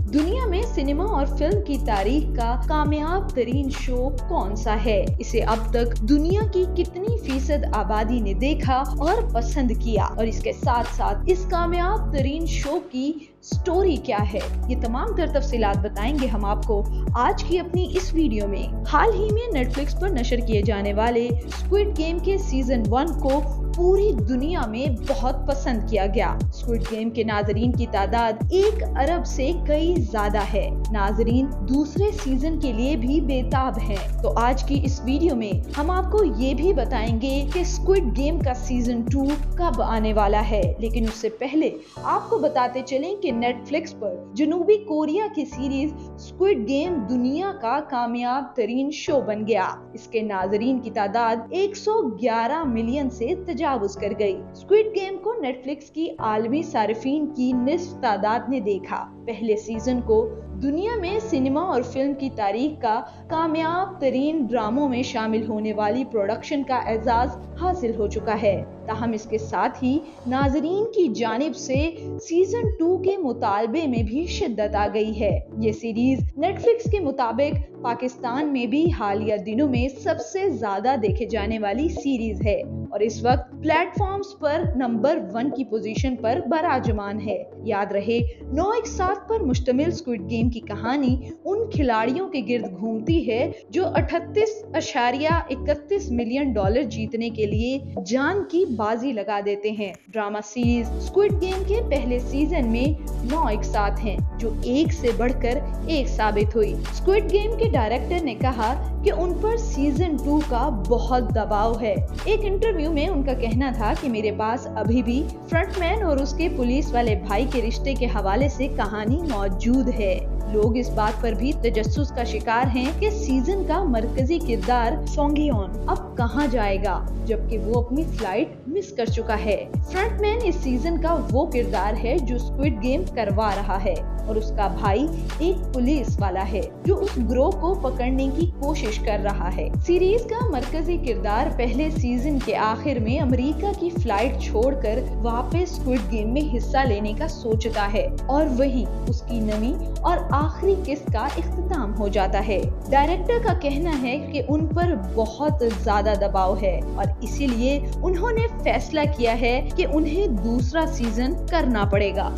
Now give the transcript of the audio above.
दुनिया में सिनेमा और फिल्म की तारीख का कामयाब तरीन शो कौन सा है? इसे अब तक दुनिया की कितनी फीसद आबादी ने देखा और पसंद किया, और इसके साथ साथ इस कामयाब तरीन शो की स्टोरी क्या है, ये तमाम तफसीलात बताएंगे हम आपको आज की अपनी इस वीडियो में। हाल ही में नेटफ्लिक्स पर नशर किए जाने वाले स्क्विड गेम के सीजन 1 को पूरी दुनिया में बहुत पसंद किया गया। स्क्विड गेम के नाजरीन की तादाद 1 अरब से कई ज्यादा है। नाजरीन दूसरे सीजन के लिए भी बेताब हैं। तो आज की इस वीडियो में हम आपको ये भी बताएंगे कि स्क्विड गेम का सीजन 2 कब आने वाला है। लेकिन उससे पहले आपको बताते चलें कि नेटफ्लिक्स पर जनूबी कोरिया की सीरीज स्क्विड गेम दुनिया का कामयाब तरीन शो बन गया। इसके नाजरीन की तादाद 111 मिलियन से तजावुज कर गई। स्क्विड गेम को नेटफ्लिक्स की आलमी सारिफीन की निस्फ तादाद ने देखा। पहले सीजन को दुनिया में सिनेमा और फिल्म की तारीख का कामयाब तरीन ड्रामों में शामिल होने वाली प्रोडक्शन का एजाज हासिल हो चुका है। ताहम इसके साथ ही नाजरीन की जानिब से सीजन 2 के मुतालबे में भी शिद्दत आ गई है। ये सीरीज नेटफ्लिक्स के मुताबिक पाकिस्तान में भी हालिया दिनों में सबसे ज्यादा देखे जाने वाली सीरीज है और इस वक्त प्लेटफॉर्म्स पर नंबर 1 की पोजीशन पर बराजमान है। याद रहे, 9 एक साथ पर मुश्तमिल स्क्विड गेम की कहानी उन खिलाड़ियों के गिर्द घूमती है जो 38.31 मिलियन डॉलर जीतने के लिए जान की बाजी लगा देते हैं। ड्रामा सीरीज स्क्विड गेम के पहले सीजन में 9 एक साथ हैं जो एक से बढ़कर एक साबित हुई। स्क्विड गेम के डायरेक्टर ने कहा कि उन पर सीजन 2 का बहुत दबाव है। एक इंटरव्यू में उनका कहना था कि मेरे पास अभी भी फ्रंटमैन और उसके पुलिस वाले भाई के रिश्ते के हवाले से कहानी मौजूद है। लोग इस बात पर भी तजस्सुस का शिकार हैं कि सीजन का मरकजी किरदार सोंगियोन अब कहां जाएगा, जबकि वो अपनी फ्लाइट मिस कर चुका है। फ्रंटमैन इस सीजन का वो किरदार है जो स्क्विड गेम करवा रहा है और उसका भाई एक पुलिस वाला है जो उस ग्रोह को पकड़ने की कोशिश कर रहा है। सीरीज का मरकजी किरदार पहले सीजन के आखिर में अमेरिका की फ्लाइट छोड़कर वापस स्क्विड गेम में हिस्सा लेने का सोचता है और वहीं उसकी नवी और आखिरी किस्त का इख्तिताम हो जाता है। डायरेक्टर का कहना है कि उन पर बहुत ज्यादा दबाव है और इसीलिए उन्होंने फैसला किया है कि उन्हें दूसरा सीजन करना पड़ेगा।